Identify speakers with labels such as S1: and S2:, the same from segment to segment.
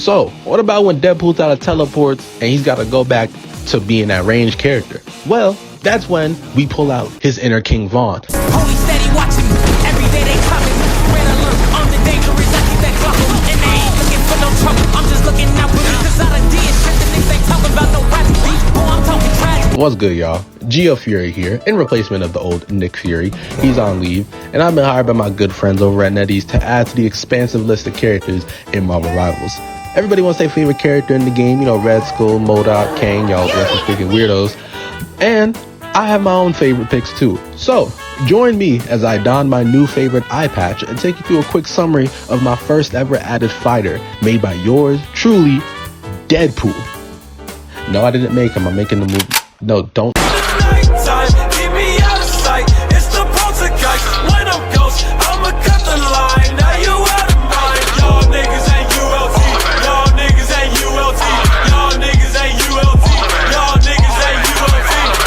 S1: So, what about when Deadpool's out of teleports and he's got to go back to being that ranged character? Well, that's when we pull out his inner King Vaughn.
S2: Holy steady watching me. Every day they coming. Red alert. I'm the dangerous. I keep that Glock. And they ain't looking for no trouble. I'm just looking out for me. Cause I done did shit. The niggas ain't talking about no rap beef. Oh, I'm talking tragic.
S1: What's good, y'all? Geo Fury here, in replacement of the old Nick Fury. He's on leave, and I've been hired by my good friends over at NETEASE to add to the expansive list of characters in Marvel Rivals. Everybody wants their favorite character in the game, you know, Red Skull, MODOK, Kang, y'all rest of freaking weirdos. And I have my own favorite picks too. So, join me as I don my new favorite eye patch and take you through a quick summary of my first ever added fighter, made by yours truly, Deadpool. No, I didn't make him, I'm making the movie. No, don't.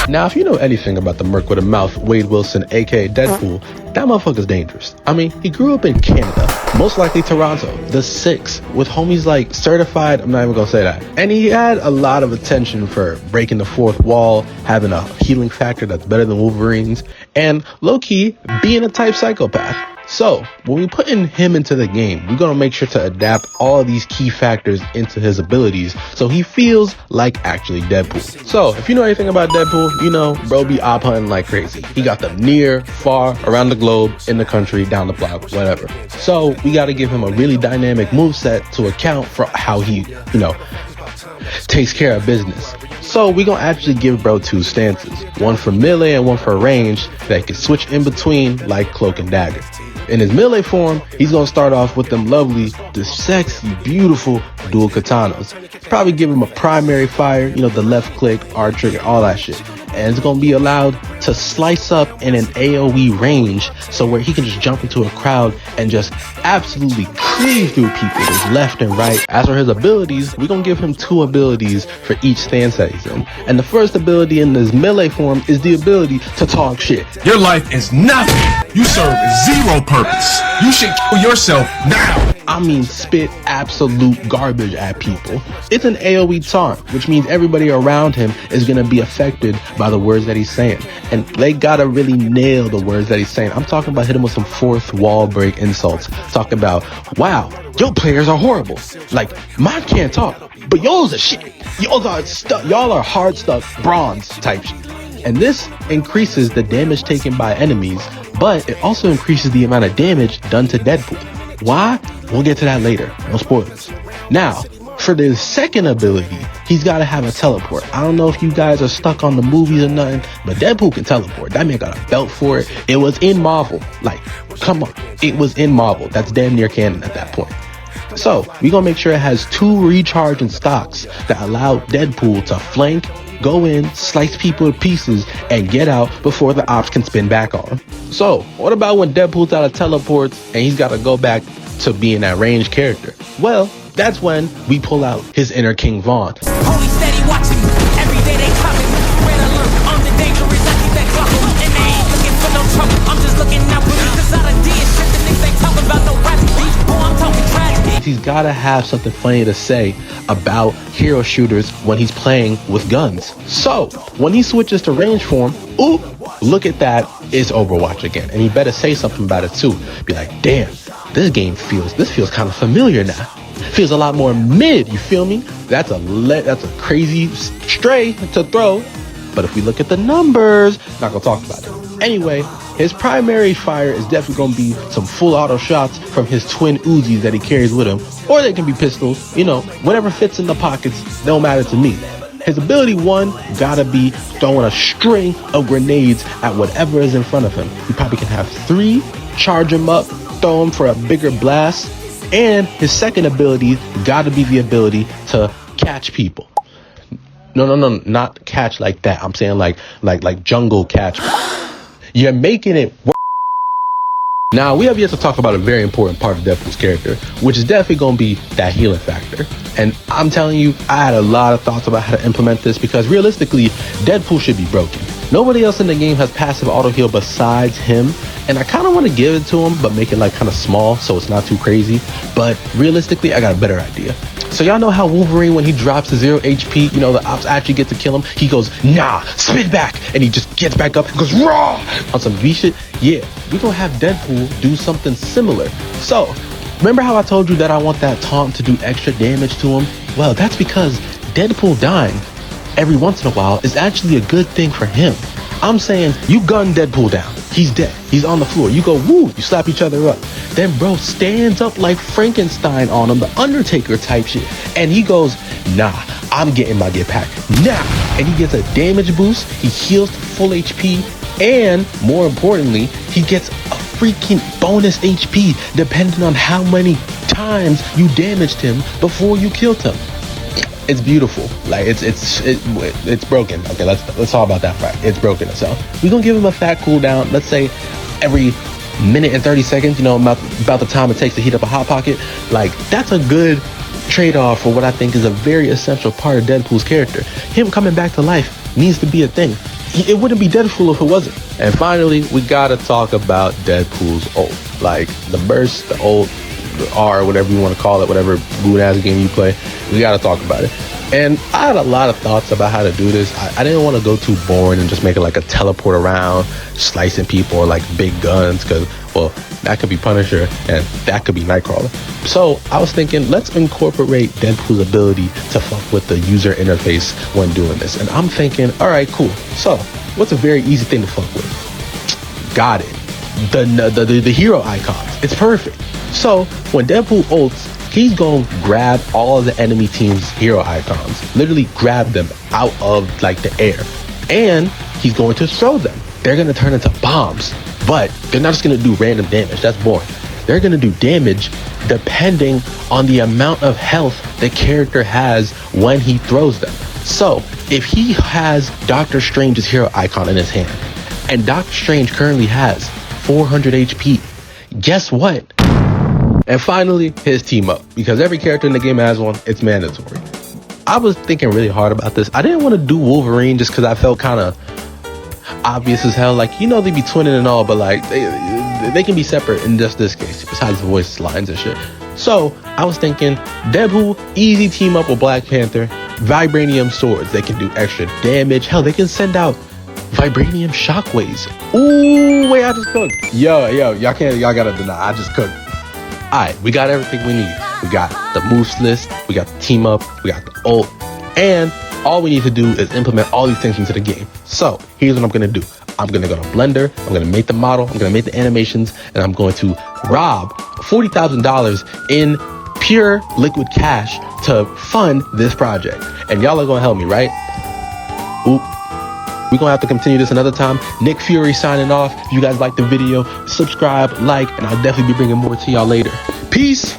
S1: Now, if you know anything about the Merc with a Mouth, Wade Wilson, aka Deadpool, that motherfucker's dangerous. I mean, he grew up in Canada, most likely Toronto, the 6, with homies like Certified, I'm not even gonna say that. And he had a lot of attention for breaking the fourth wall, having a healing factor that's better than Wolverine's, and low-key being a type psychopath. So, when we put him into the game, we're gonna make sure to adapt all of these key factors into his abilities so he feels like actually Deadpool. So, if you know anything about Deadpool, you know, bro be op hunting like crazy. He got them near, far, around the globe, in the country, down the block, whatever. So, we gotta give him a really dynamic moveset to account for how he, you know, takes care of business. So we're gonna actually give bro 2 stances, one for melee and one for range that he can switch in between like Cloak and Dagger. In his melee form, he's gonna start off with them lovely, the sexy, beautiful dual katanas. Probably give him a primary fire, you know, the left click, R trigger, all that shit. And it's gonna be allowed to slice up in an AoE range, so where he can just jump into a crowd and just absolutely cleave through people just left and right. As for his abilities, we're gonna give him 2 abilities for each stance that he's in. And the first ability in his melee form is the ability to talk shit.
S3: Your life is nothing. You serve 0 purpose. You should kill yourself now.
S1: I mean, spit absolute garbage at people. It's an AoE taunt, which means everybody around him is gonna be affected by the words that he's saying. And they gotta really nail the words that he's saying. I'm talking about hitting him with some fourth wall break insults. Talking about, wow, your players are horrible. Like, mine can't talk, but y'all's are shit. Y'all are hard stuck bronze type shit. And this increases the damage taken by enemies, but it also increases the amount of damage done to Deadpool. Why? We'll get to that later. No spoilers. Now, for the second ability, he's got to have a teleport. I don't know if you guys are stuck on the movies or nothing, but Deadpool can teleport. That man got a belt for it. It was in Marvel. Like, come on. It was in Marvel. That's damn near canon at that point. So, we're going to make sure it has 2 recharging stocks that allow Deadpool to flank, go in, slice people to pieces, and get out before the ops can spin back on him. So, what about when Deadpool's out of teleports and he's got to go back to being that ranged character? Well, that's when we pull out his inner King Vaughn.
S2: Holy steady watching me. Every day they coming. Red alert. I'm the dangerous. I keep that Glock. And they ain't looking for no trouble. I'm just looking out for me. Cause I done did shit. The niggas ain't talking about no rap beef. Oh, I'm talking tragic.
S1: He's gotta have something funny to say about hero shooters when he's playing with guns. So, when he switches to range form, ooh, look at that, it's Overwatch again. And he better say something about it too. Be like, damn, this feels kind of familiar now. Feels a lot more mid, you feel me? That's a crazy stray to throw. But if we look at the numbers, not gonna talk about it. Anyway, his primary fire is definitely gonna be some full auto shots from his twin Uzis that he carries with him, or they can be pistols, you know, whatever fits in the pockets, don't matter to me. His ability 1 gotta be throwing a string of grenades at whatever is in front of him. He probably can have 3, charge him up, throw him for a bigger blast, and his second ability gotta be the ability to catch people. No, not catch like that. I'm saying like jungle catch. You're making it work. Now, we have yet to talk about a very important part of Deadpool's character, which is definitely going to be that healing factor. And I'm telling you, I had a lot of thoughts about how to implement this because realistically, Deadpool should be broken. Nobody else in the game has passive auto heal besides him, and I kind of want to give it to him, but make it like kind of small so it's not too crazy. But realistically, I got a better idea. So y'all know how Wolverine, when he drops to 0 HP, you know, the ops actually get to kill him, he goes, nah, spin back, and he just gets back up and goes, raw, on some V shit. Yeah, we gonna have Deadpool do something similar. So, remember how I told you that I want that taunt to do extra damage to him? Well, that's because Deadpool dying every once in a while is actually a good thing for him. I'm saying, you gun Deadpool down, he's dead, he's on the floor, you go woo, you slap each other up. Then bro stands up like Frankenstein on him, the Undertaker type shit, and he goes, nah, I'm getting my get pack now. And he gets a damage boost, he heals to full HP, and more importantly, he gets a freaking bonus HP depending on how many times you damaged him before you killed him. It's beautiful. Like it's broken. Okay, let's talk about that part. It's broken. So we're gonna give him a fat cooldown. Let's say every minute and 30 seconds. You know, about the time it takes to heat up a hot pocket. Like that's a good trade-off for what I think is a very essential part of Deadpool's character. Him coming back to life needs to be a thing. It wouldn't be Deadpool if it wasn't. And finally, we gotta talk about Deadpool's ult. Like the burst, the ult, the R, whatever you want to call it, whatever good ass game you play, we gotta talk about it. And I had a lot of thoughts about how to do this. I didn't want to go too boring and just make it like a teleport around, slicing people, or like big guns, because, well, that could be Punisher and that could be Nightcrawler. So I was thinking, let's incorporate Deadpool's ability to fuck with the user interface when doing this. And I'm thinking, all right, cool. So what's a very easy thing to fuck with? Got it. The hero icons. It's perfect. So when Deadpool ults, he's gonna grab all of the enemy team's hero icons, literally grab them out of like the air, and he's going to throw them. They're gonna turn into bombs, but they're not just gonna do random damage. That's boring. They're gonna do damage depending on the amount of health the character has when he throws them. So if he has Doctor Strange's hero icon in his hand, and Doctor Strange currently has 400 HP, guess what? And finally, his team up, because every character in the game has one. It's mandatory. I was thinking really hard about this. I didn't want to do Wolverine just because I felt kind of obvious as hell. Like, you know, they be twinning and all, but like they can be separate in just this case, besides the voice lines and shit. So I was thinking Deadpool, easy team up with Black Panther, vibranium swords. They can do extra damage. Hell, they can send out vibranium shockwaves. Ooh, wait, I just cooked. Yo, y'all gotta deny. I just cooked. Alright, we got everything we need. We got the moves list, we got the team up, we got the ult, and all we need to do is implement all these things into the game. So here's what I'm gonna do. I'm gonna go to Blender, I'm gonna make the model, I'm gonna make the animations, and I'm going to rob $40,000 in pure liquid cash to fund this project. And y'all are gonna help me, right? Oop. We're gonna have to continue this another time. Nick Fury signing off. If you guys like the video, subscribe, like, and I'll definitely be bringing more to y'all later. Peace.